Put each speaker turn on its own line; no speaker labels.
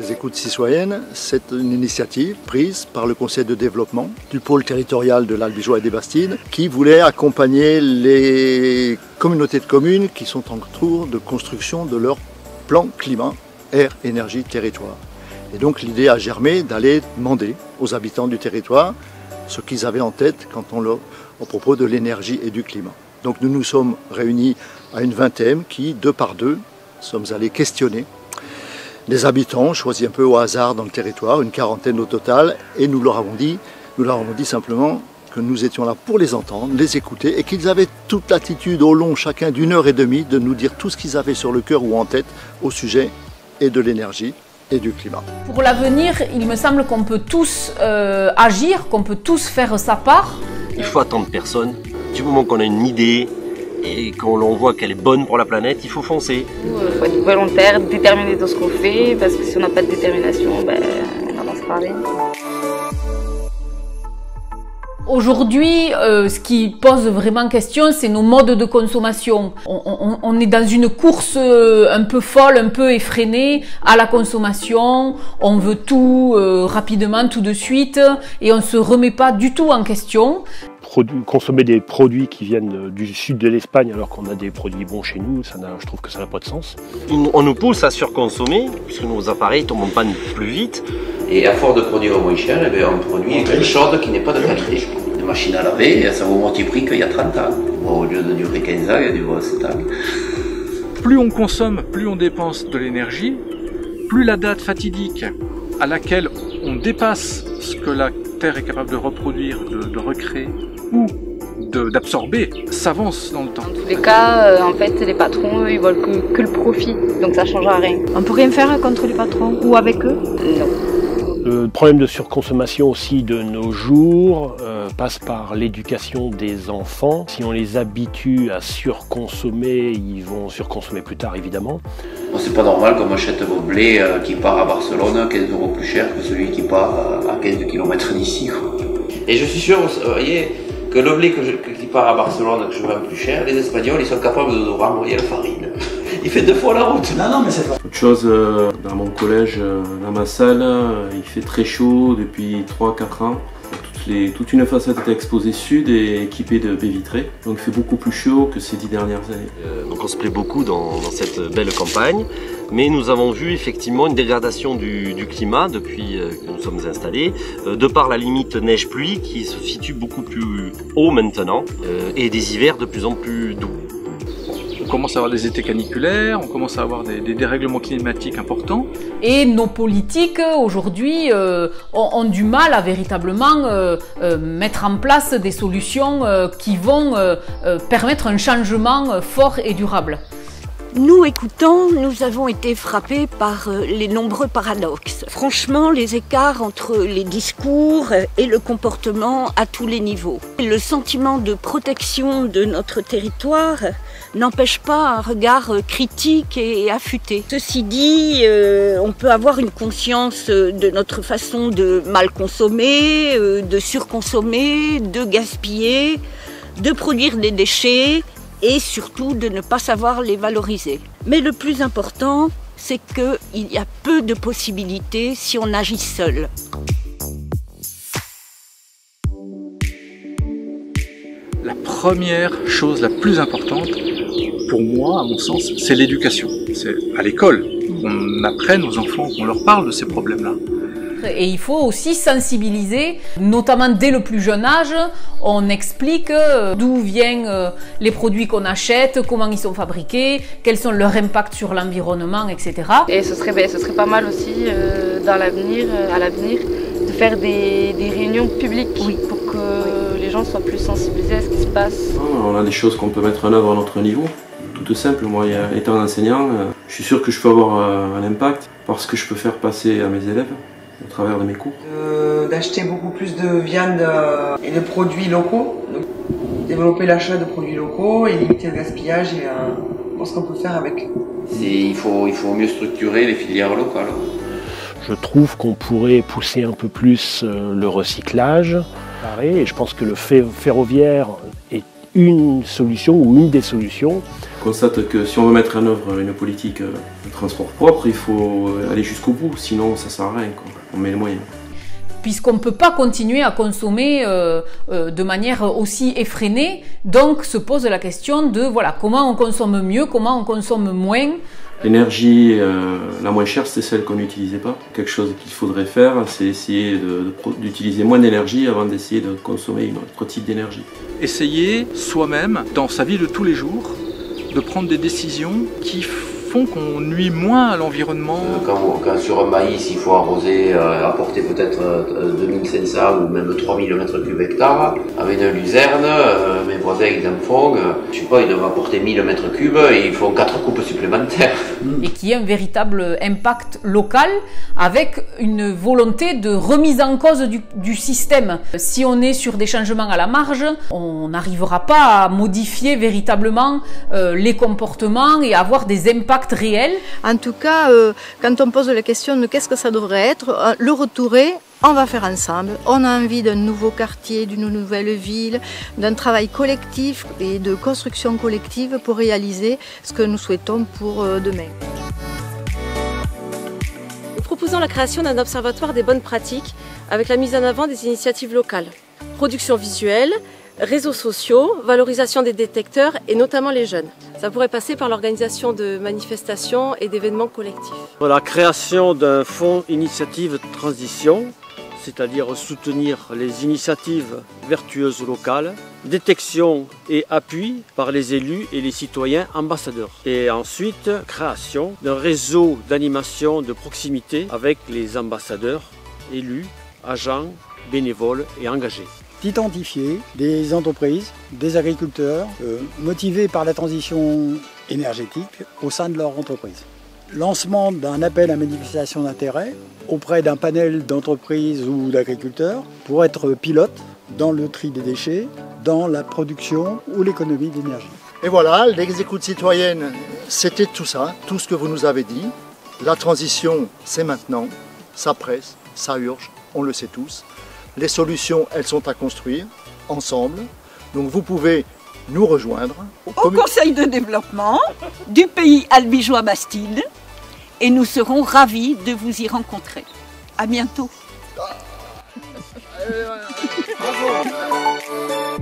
Les écoutes citoyennes, c'est une initiative prise par le Conseil de développement du pôle territorial de l'Albigeois et des Bastines qui voulait accompagner les communautés de communes qui sont en cours de construction de leur plan climat, air, énergie, territoire. Et donc l'idée a germé d'aller demander aux habitants du territoire ce qu'ils avaient en tête au propos de l'énergie et du climat. Donc nous nous sommes réunis à une vingtaine qui, deux par deux, sommes allés questionner les habitants, choisis un peu au hasard dans le territoire, une quarantaine au total, et nous leur avons dit simplement que nous étions là pour les entendre, les écouter, et qu'ils avaient toute l'attitude au long, chacun d'1h30, de nous dire tout ce qu'ils avaient sur le cœur ou en tête au sujet et de l'énergie et du climat.
Pour l'avenir, il me semble qu'on peut tous agir, qu'on peut tous faire sa part.
Il faut attendre personne. Du moment qu'on a une idée et qu'on voit qu'elle est bonne pour la planète, il faut foncer.
Il faut être volontaire, déterminé dans ce qu'on fait, parce que si on n'a pas de détermination, on n'avancera rien.
Aujourd'hui, ce qui pose vraiment question, c'est nos modes de consommation. On est dans une course un peu folle, un peu effrénée à la consommation. On veut tout rapidement, tout de suite, et on ne se remet pas du tout en question.
Consommer des produits qui viennent du sud de l'Espagne alors qu'on a des produits bons chez nous, je trouve que ça n'a pas de sens.
On nous pousse à surconsommer, puisque nos appareils tombent en panne plus vite.
Et à force de produire moins cher, on produit quelque chose qui n'est pas de qualité. Une machine à laver, ça vaut moitié prix qu'il y a 30 ans. Bon, au lieu de durer 15 ans, il dure 7 ans.
Plus on consomme, plus on dépense de l'énergie, plus la date fatidique à laquelle on dépasse ce que la Terre est capable de reproduire, de recréer ou d'absorber, s'avance dans le temps.
Dans tous les cas, en fait, les patrons, eux, ils veulent que le profit, donc ça ne changera rien.
On peut rien faire contre les patrons ou avec eux?
Non.
Le problème de surconsommation aussi de nos jours passe par l'éducation des enfants. Si on les habitue à surconsommer, ils vont surconsommer plus tard évidemment.
Bon, c'est pas normal qu'on achète vos blé qui part à Barcelone 15 € plus cher que celui qui part à 15 km d'ici. Et je suis sûr, vous voyez, que le blé qui part à Barcelone, que je vends plus cher, les Espagnols, ils sont capables de nous renvoyer la farine. Il fait 2 fois la route.
Non, mais c'est pas.
Autre chose, dans mon collège, dans ma salle, il fait très chaud depuis 3-4 ans. Toute une façade est exposée sud et équipée de baies vitrées. Donc il fait beaucoup plus chaud que ces 10 dernières années.
Donc on se plaît beaucoup dans cette belle campagne. Mais nous avons vu effectivement une dégradation du climat depuis que nous sommes installés, de par la limite neige-pluie qui se situe beaucoup plus haut maintenant, et des hivers de plus en plus doux.
On commence à avoir des étés caniculaires, on commence à avoir des dérèglements climatiques importants.
Et nos politiques, aujourd'hui, ont du mal à véritablement mettre en place des solutions qui vont permettre un changement fort et durable.
Nous écoutants, nous avons été frappés par les nombreux paradoxes. Franchement, les écarts entre les discours et le comportement à tous les niveaux. Le sentiment de protection de notre territoire n'empêche pas un regard critique et affûté. Ceci dit, on peut avoir une conscience de notre façon de mal consommer, de surconsommer, de gaspiller, de produire des déchets, et surtout de ne pas savoir les valoriser. Mais le plus important, c'est qu'il y a peu de possibilités si on agit seul.
La première chose la plus importante, pour moi, à mon sens, c'est l'éducation. C'est à l'école qu'on apprenne aux enfants, qu'on leur parle de ces problèmes-là.
Et il faut aussi sensibiliser, notamment dès le plus jeune âge. On explique d'où viennent les produits qu'on achète, comment ils sont fabriqués, quels sont leurs impacts sur l'environnement, etc.
Et ce serait pas mal aussi, à l'avenir, de faire des réunions publiques pour que les gens soient plus sensibilisés à ce qui se passe.
On a des choses qu'on peut mettre en œuvre à notre niveau. Tout simple, moi étant enseignant, je suis sûr que je peux avoir un impact parce que je peux faire passer à mes élèves au travers de mes cours.
D'acheter beaucoup plus de viande et de produits locaux, donc, développer l'achat de produits locaux et limiter le gaspillage et voir ce qu'on peut faire avec.
Il faut mieux structurer les filières locales.
Je trouve qu'on pourrait pousser un peu plus le recyclage. Et je pense que le ferroviaire est une solution ou une des solutions.
On constate que si on veut mettre en œuvre une politique de transport propre, il faut aller jusqu'au bout, sinon ça ne sert à rien, quoi. On met les moyens.
Puisqu'on ne peut pas continuer à consommer de manière aussi effrénée, donc se pose la question de voilà, comment on consomme mieux, comment on consomme moins.
L'énergie la moins chère, c'est celle qu'on n'utilisait pas. Quelque chose qu'il faudrait faire, c'est essayer d'utiliser moins d'énergie avant d'essayer de consommer un autre type d'énergie.
Essayer soi-même, dans sa vie de tous les jours, de prendre des décisions qui font qu'on nuit moins à l'environnement.
Quand sur un maïs, il faut arroser, apporter peut-être 2500 ou même 3000 m3 hectare. Avec une luzerne, mes voisins ils en font, je sais pas, ils doivent apporter 1000 m3 et ils font 4 coupes supplémentaires.
Et qui a un véritable impact local avec une volonté de remise en cause du système. Si on est sur des changements à la marge, on n'arrivera pas à modifier véritablement les comportements et avoir des impacts réels.
En tout cas, quand on pose la question de qu'est-ce que ça devrait être, le retour est on va faire ensemble. On a envie d'un nouveau quartier, d'une nouvelle ville, d'un travail collectif et de construction collective pour réaliser ce que nous souhaitons pour demain.
Nous proposons la création d'un observatoire des bonnes pratiques avec la mise en avant des initiatives locales. Production visuelle, réseaux sociaux, valorisation des détecteurs et notamment les jeunes. Ça pourrait passer par l'organisation de manifestations et d'événements collectifs.
La création d'un fonds initiative transition, c'est-à-dire soutenir les initiatives vertueuses locales, détection et appui par les élus et les citoyens ambassadeurs. Et ensuite, création d'un réseau d'animation de proximité avec les ambassadeurs, élus, agents, bénévoles et engagés.
D'identifier des entreprises, des agriculteurs motivés par la transition énergétique au sein de leur entreprise. Lancement d'un appel à manifestation d'intérêt auprès d'un panel d'entreprises ou d'agriculteurs pour être pilote dans le tri des déchets, dans la production ou l'économie d'énergie.
Et voilà, les écoutes citoyennes, c'était tout ça, tout ce que vous nous avez dit. La transition, c'est maintenant, ça presse, ça urge, on le sait tous. Les solutions, elles sont à construire ensemble. Donc vous pouvez nous rejoindre
au Conseil de développement du pays albigeois-bastide et nous serons ravis de vous y rencontrer. À bientôt.
Bravo.